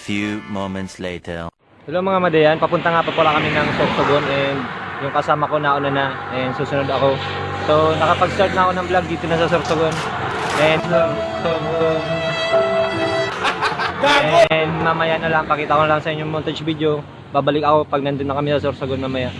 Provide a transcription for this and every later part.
few moments later. Hello mga madayan, papunta nga pa pala kami ng Sorsogon and yung kasama ko nauna na and susunod ako. So nakapag-start na ako ng vlog dito na sa Sorsogon. And mamaya na lang, pakita ko lang sa inyo yung montage video. Babalik ako pag nandun na kami sa Sorsogon mamaya.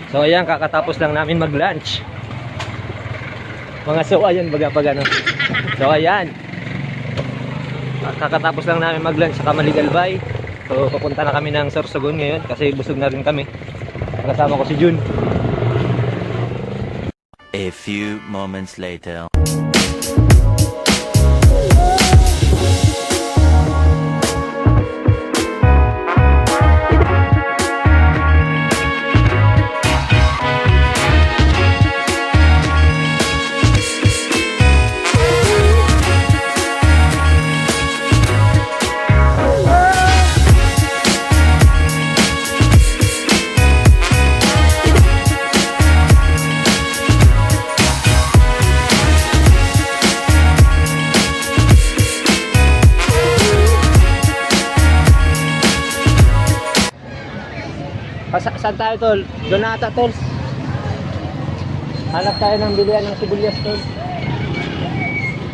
So ayan, kakatapos lang namin mag-lunch. Mga sawa yan, baga no. So ayan, kakatapos lang namin mag-lunch sa Kamaligalbay. So papunta na kami ng Sorsogon ngayon kasi busog na rin kami. Kasama ko si Jun. A few moments later. Saan tayo tol? Doon na ata tol. Hanap tayo ng bilihan ng sibuyas tol.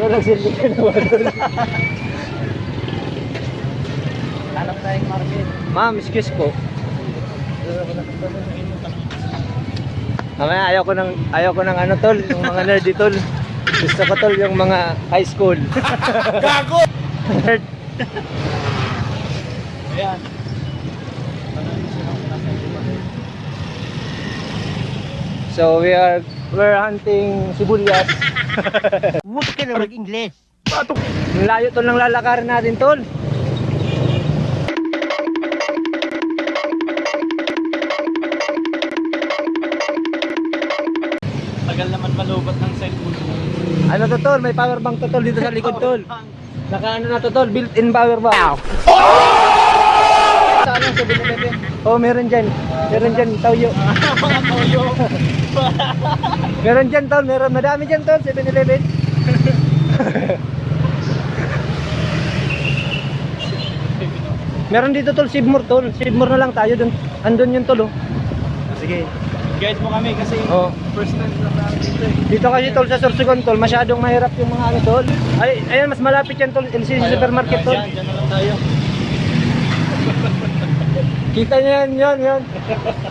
Tol, nagsilbi ka na ba tol? Hanap tayong market. Ma'am, excuse po. Mamaya ayaw ko ng ano tol, yung mga nerdy tol. Gusto ko tol yung mga high school. Gago! Nerd. Ayan. So we're hunting sibuyas. Huwag ka na mag-Ingles. Patok! Ang layo tol ng lalakarin natin tol. Tagal naman malubat ng cellphone. Ano to tol? May power bank to tol dito sa likod tol. Naka ano na to tol? Built-in power bank. Saan ang 7-Eleven? Oh, meron dyan. Meron dyan, Toyo. Mga toyo. Meron dyan tol, meron. Madami dyan tol, 7-Eleven. Meron dito tol, Sibmore tol. Sibmore na lang tayo dun. Andun yung tol oh. Sige. Guys mo kami kasi Oh. first time lang namin dito eh. Dito kasi tol sa Sorsogon tol, masyadong mahirap yung mga ano tol. Ay, ayan mas malapit yan tol, LCC Supermarket tol. Dyan na lang tayo. Kita niyo yan.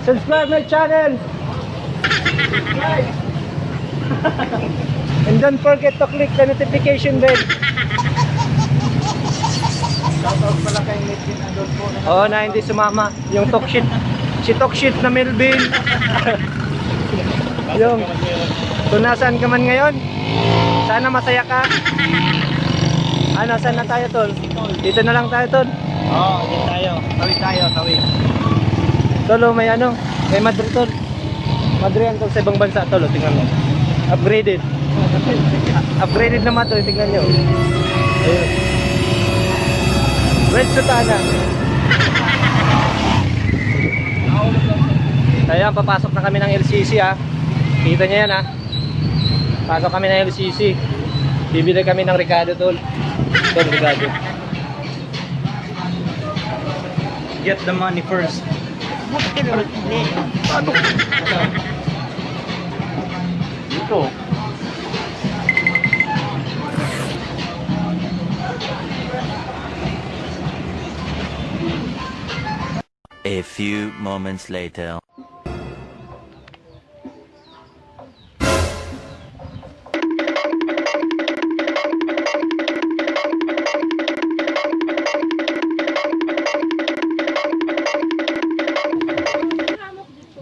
Subscribe my channel. And don't forget to click the notification bell. Shoutout pala kay Nitin Adolfo. Oo na hindi sumama. Yung talk shit. Si talk shit na Melvin. Yung kung nasaan ka man ngayon, sana masaya ka. Ano, saan na tayo tol? Dito na lang tayo tol. Oo, dito tayo. Tawid. Tol, may ano, may Madrid tol. Madrid yan tol sa ibang bansa tol, tingnan mo. Upgraded. Upgraded naman tol, tingnan nyo. Ayun. Red Sutana. Kaya papasok na kami ng LCC ha. Kita nyo yan ha. Pasok kami ng LCC. Bibili kami ng Ricardo tol. Tol, Ricardo. Get the money first. Huwag ka na mag-Ingles. Dito. A few moments later.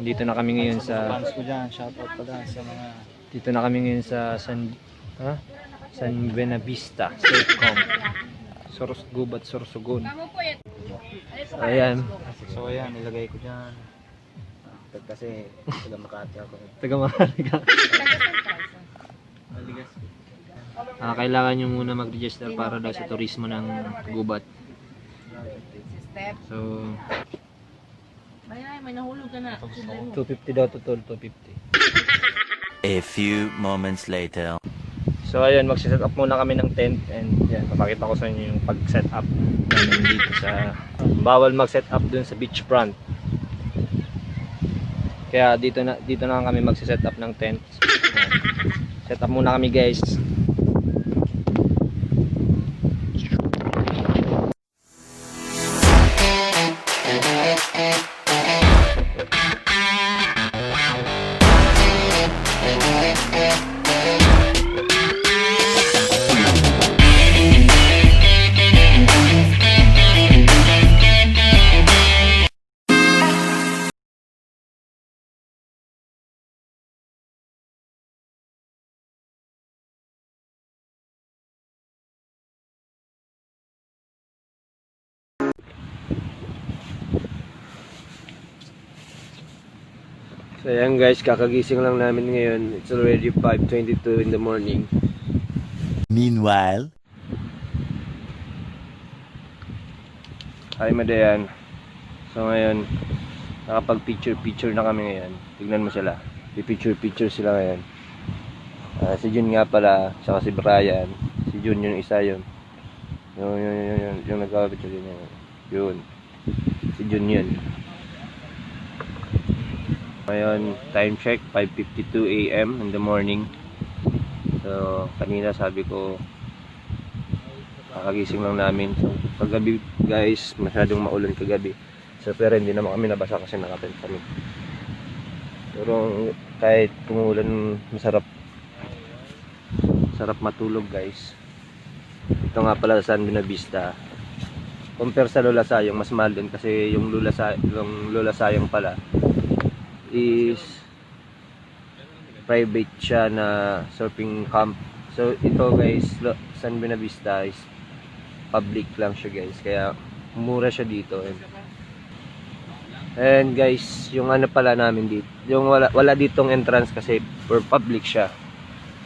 Dito na kami ngayon sa Fans ko dyan. Shoutout pala sa mga... Dito na kami ngayon sa San Buenavista, Secom. Gubat, Sorsogon. Ayan. So ayan, nilagay ko dyan. kasi taga Makati ako. Taga Mahaliga. Kailangan nyo muna mag-register para daw sa turismo ng gubat. Step. So, May nahulog ka na. 250 daw to tol, 250. A few moments later. So ayun, magsiset up muna kami ng tent and yan, papakita ko sa inyo yung pag-set up namin dito sa bawal mag-set up dun sa beachfront. Kaya dito na lang kami magsiset up ng tent. Yan. Set up muna kami guys. So ayan guys, kakagising lang namin ngayon. It's already 5:22 in the morning. Meanwhile. Hi Madayan. So ngayon, nakapag-picture na kami ngayon. Tignan mo sila. Picture sila ngayon. Si Jun nga pala, saka si Brian. Si Jun yung isa yun. Yung nagka-picture yun. Yun. Si Jun yun. Ngayon, time check, 5:52 AM in the morning. So, kanina sabi ko, kakagising lang namin. So, kagabi guys, masyadong maulan kagabi. So, pero hindi naman kami nabasa kasi nakatent kami. Pero kahit kumulan, masarap matulog guys. Ito nga pala sa San Buenavista. Compare sa Lola Sayong, mas mahal din kasi yung Lola Sayong pala is private siya na surfing camp. So ito guys, San Buenavista is public lang siya guys, kaya mura siya dito. And guys, yung ano pala namin dito, yung wala ditong entrance kasi for public siya.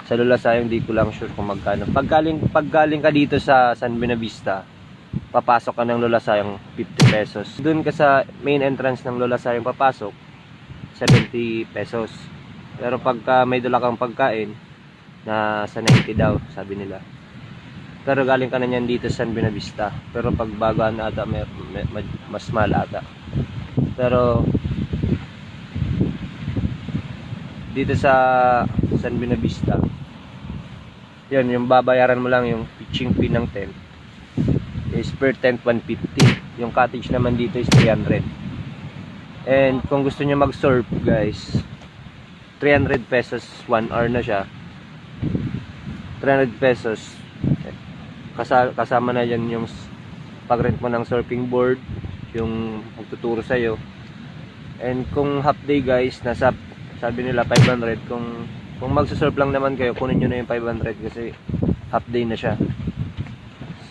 Sa Lola Sayong di ko lang sure kung magkano. Paggaling ka dito sa San Buenavista, papasok ka ng Lola Sayong 50 pesos. Doon ka sa main entrance ng Lola Sayong papasok 70 pesos. Pero pagka may dala kang pagkain, nasa 90 daw, sabi nila. Pero galing ka na niyan dito sa San Buenavista. Pero pag bagaan ata, mas mahal ata. Pero dito sa San Buenavista, yun, yung babayaran mo lang yung pitching fee ng tent is per tent 150. Yung cottage naman dito is 300. And kung gusto niyo mag-surf guys, 300 pesos 1 hour na siya. 300 pesos. Kasama na yan yung pag-rent mo ng surfing board, yung magtuturo sa'yo. And kung half day guys, sabi nila 500. Kung magsusurf lang naman kayo, kunin nyo na yung 500 kasi half day na siya.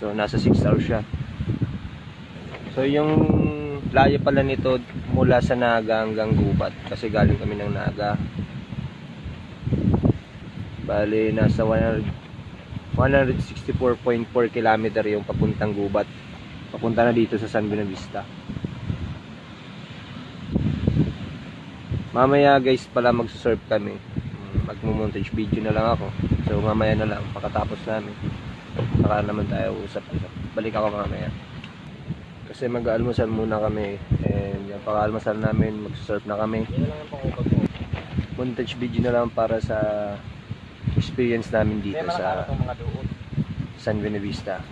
So nasa 6 hours siya. So yung layo pala nito mula sa Naga hanggang Gubat kasi galing kami ng Naga. Bali nasa 164.4 km yung papuntang Gubat. Papunta na dito sa San Buenavista. Mamaya guys pala magsusurf kami. Magmo-montage video na lang ako. So mamaya na lang pagkatapos namin. Saka naman tayo usap. Balik ako mamaya. Kasi mag-almusal muna kami. And yung pag-almusal namin, mag-surf na kami. Montage video na lang para sa experience namin dito sa San Buenavista.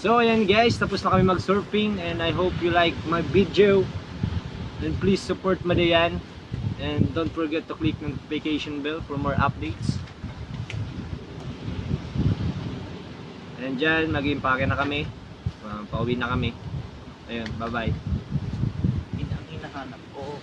So ayan guys, tapos na kami mag-surfing and I hope you like my video. And please support Madayan. And don't forget to click notification bell for more updates. And dyan, mag-impake na kami. Pauwi na kami. Ayun, bye-bye. Ang hinahanap ko.